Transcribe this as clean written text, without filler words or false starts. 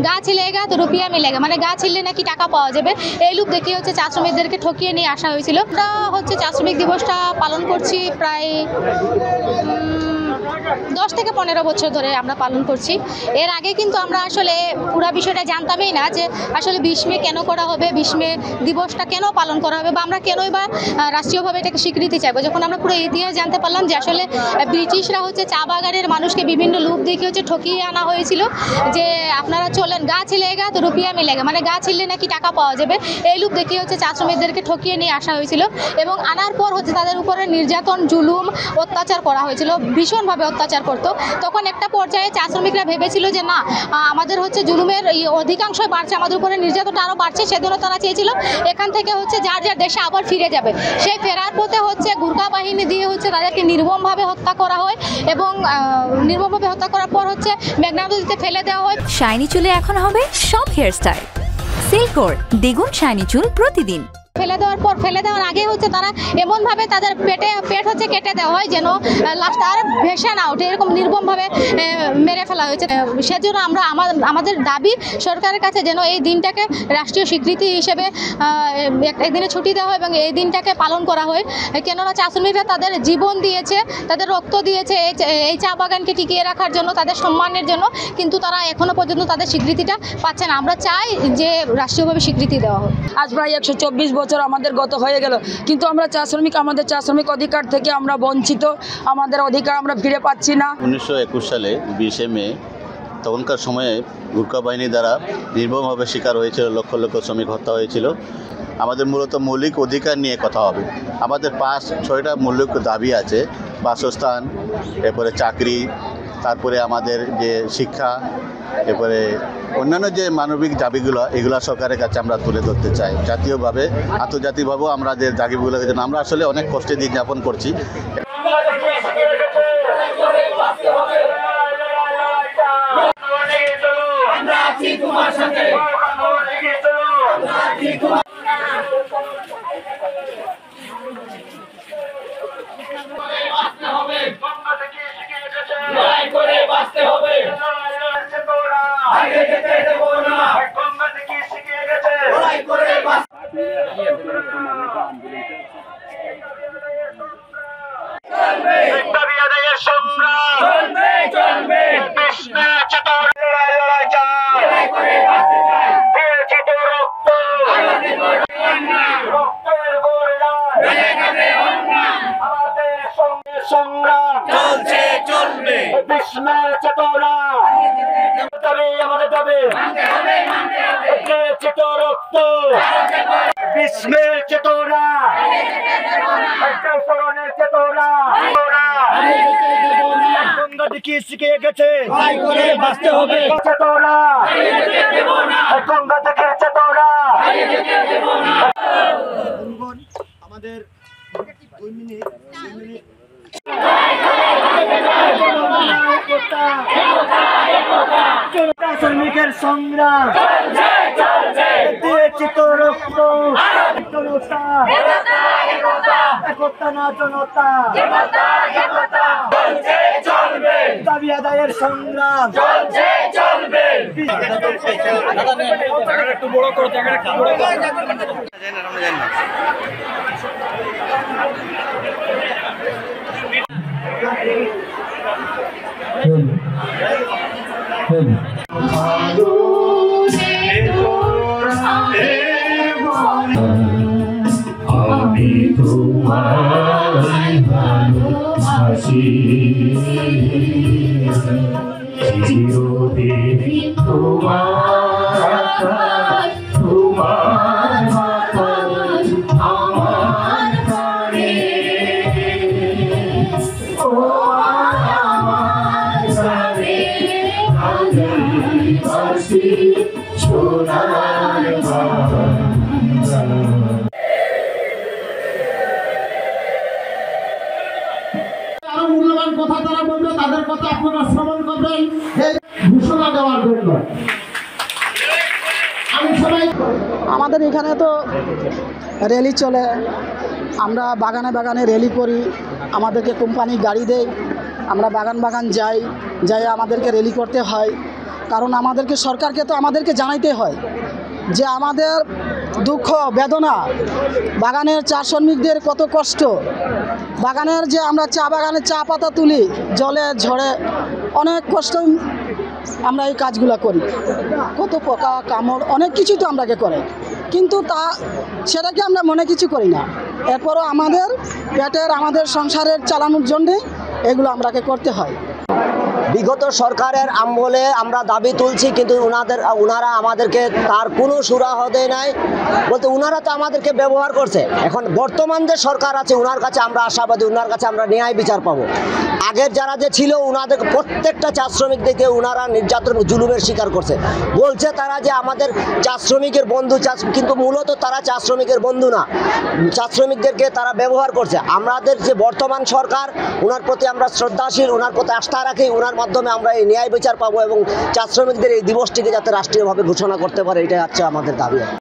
গাছ ছিলেগা তো রুপিয়া মিলেগা, মানে গাছ ছিললে নাকি টাকা পাওয়া যাবে, এই লোক দেখিয়ে হচ্ছে চা শ্রমিকদেরকে ঠকিয়ে নিয়ে আসা হয়েছিল। আমরা হচ্ছে চা শ্রমিক দিবসটা পালন করছি প্রায় 10 থেকে 15 বছর ধরে আমরা পালন করছি। এর আগে কিন্তু আমরা আসলে পুরো বিষয়টা জানতামই না যে আসলে 20 মে কেন করা হবে, 20 মে দিবসটা কেন পালন করা হবে, বা আমরা কেনই বা রাষ্ট্রীয়ভাবে এটাকে স্বীকৃতি চাইবো। যখন আমরা পুরো ইতিহাস জানতে পারলাম যে আসলে ব্রিটিশরা হচ্ছে চা বাগানের মানুষকে বিভিন্ন লোক দেখে হচ্ছে ঠকিয়ে আনা হয়েছিল, যে আপনারা চলেন গাছ ছিলেগা তো রুপিয়া মিলেগা, মানে গাছ ছিললে নাকি টাকা পাওয়া যাবে, এই লোক দেখিয়ে হচ্ছে চা শ্রমিকদেরকে ঠকিয়ে নিয়ে আসা হয়েছিল। এবং আনার পর হচ্ছে তাদের উপরে নির্যাতন, জুলুম, অত্যাচার করা হয়েছিল, ভীষণভাবে অত্যাচার করতো। তখন একটা পর্যায়ে চা শ্রমিকরা ভেবেছিল যে না, আমাদের হচ্ছে জুলুমের অধিকাংশই বাড়ছে, আমাদের উপরে নির্যাতনটা আরও বাড়ছে, সেজন্য তারা চেয়েছিল এখান থেকে হচ্ছে যার যার দেশে আবার ফিরে যাবে। সেই ফেরার পথে হচ্ছে গুর্খা বাহিনী দিয়ে হচ্ছে তাদেরকে নির্মমভাবে হত্যা করা হয়, এবং নির্মমভাবে হত্যা করার পর হচ্ছে মেঘনা নদীতে ফেলে দেওয়া হয়। শাইনি চুলে এখন হবে সব হেয়ারস্টাইল, সিল্কোর দ্বিগুণ শাইনি চুল প্রতিদিন। ফেলে দেওয়ার আগে হচ্ছে তারা এমনভাবে তাদের পেট হচ্ছে কেটে দেওয়া হয় যেন লাস্ট আর ভেসে না ওঠে, এরকম নির্মমভাবে মেরে ফেলা হয়েছে। সেজন্য আমরা আমাদের দাবি সরকারের কাছে যেন এই দিনটাকে রাষ্ট্রীয় স্বীকৃতি হিসেবে একদিনে ছুটি দেওয়া হয় এবং এই দিনটাকে পালন করা হয়। কেননা চা শ্রমিকরা তাদের জীবন দিয়েছে, তাদের রক্ত দিয়েছে এই চা বাগানকে টিকিয়ে রাখার জন্য, তাদের সম্মানের জন্য, কিন্তু তারা এখনো পর্যন্ত তাদের স্বীকৃতিটা পাচ্ছে না। আমরা চাই যে রাষ্ট্রীয়ভাবে স্বীকৃতি দেওয়া হোক। আজ প্রায় 124 বছর আমাদের গত হয়ে গেল, কিন্তু আমরা চা শ্রমিক, আমাদের চা শ্রমিক অধিকার থেকে আমরা বঞ্চিত, আমাদের অধিকার আমরা ফিরে পাচ্ছি না। 1921 সালে 20 মে তখনকার সময়ে গুর্খা বাহিনী দ্বারা নির্মমভাবে শিকার হয়েছিল, লক্ষ লক্ষ শ্রমিক হত্যা হয়েছিল। আমাদের মূলত মৌলিক অধিকার নিয়ে কথা হবে। আমাদের 5-6টা মৌলিক দাবি আছে: বাসস্থান, এরপরে চাকরি, তারপরে আমাদের যে শিক্ষা, এরপরে অন্যান্য যে মানবিক দাবিগুলো, এগুলো সরকারের কাছে আমরা তুলে ধরতে চাই। জাতীয়ভাবে, আন্তর্জাতিকভাবেও আমাদের দাবিগুলোকে যেন, আমরা আসলে অনেক কষ্টে দিন যাপন করছি। শিখে গেছে বাঁচতে হবে, আমাদের 2 মিনিট শ্রমিকের সংগ্রাম দিয়েছি তো রক্ত, একতা না জনতা, দাবি আদায়ের সংগ্রাম চলবে। একটু বড় করো, একটু বড় করো। আমি তোমায় ভালোবাসি, চিরদিন তোমার আমার প্রাণে, ও আমার প্রাণে ভালোবাসি সোনার বাংলা। মূল্যবান কথা তারা বলবে, তাদের কথা আপনারা শ্রবণ করবেন এই ঘোষণা দেওয়ার জন্য। আমি সবাই, আমাদের এখানে তো র্যালি চলে, আমরা বাগানে বাগানে র্যালি করি, আমাদেরকে কোম্পানি গাড়ি দেয়, আমরা বাগান বাগান যাই আমাদেরকে র্যালি করতে হয়। কারণ আমাদেরকে সরকারকে তো আমাদেরকে জানাইতে হয় যে আমাদের দুঃখ বেদনা, বাগানের চা শ্রমিকদের কত কষ্ট, বাগানের যে আমরা চা বাগানে চা পাতা তুলি জলে ঝড়ে অনেক কষ্ট আমরা এই কাজগুলো করি, কত পোকা কামড় অনেক কিছু তো আমরাকে করে, কিন্তু সেটাকে আমরা মনে কিছু করি না। এরপরও আমাদের পেটের আমাদের সংসারের চালানোর জন্যে এগুলো আমরাকে করতে হয়। বিগত সরকারের আমলে আমরা দাবি তুলছি, কিন্তু ওনারা আমাদেরকে তার কোনো সুরাহ দেয় নাই, বলতে ওনারা তো আমাদেরকে ব্যবহার করছে। এখন বর্তমান যে সরকার আছে ওনার কাছে আমরা আশাবাদী, ওনার কাছে আমরা ন্যায় বিচার পাবো। আগের যারা যে ছিল ওনাদের প্রত্যেকটা চা শ্রমিকদেরকে ওনারা নির্যাতন জুলুমের শিকার করছে। বলছে তারা যে আমাদের চা শ্রমিকের বন্ধু, কিন্তু মূলত তারা চা শ্রমিকের বন্ধু না, চা শ্রমিকদেরকে তারা ব্যবহার করছে। আমাদের যে বর্তমান সরকার ওনার প্রতি আমরা শ্রদ্ধাশীল, ওনার প্রতি আস্থা রাখি, ওনার মাধ্যমে আমরা এই ন্যায় বিচার পাবো এবং চা শ্রমিকদের এই দিবসটিকে যাতে রাষ্ট্রীয়ভাবে ঘোষণা করতে পারে, এটাই হচ্ছে আমাদের দাবি।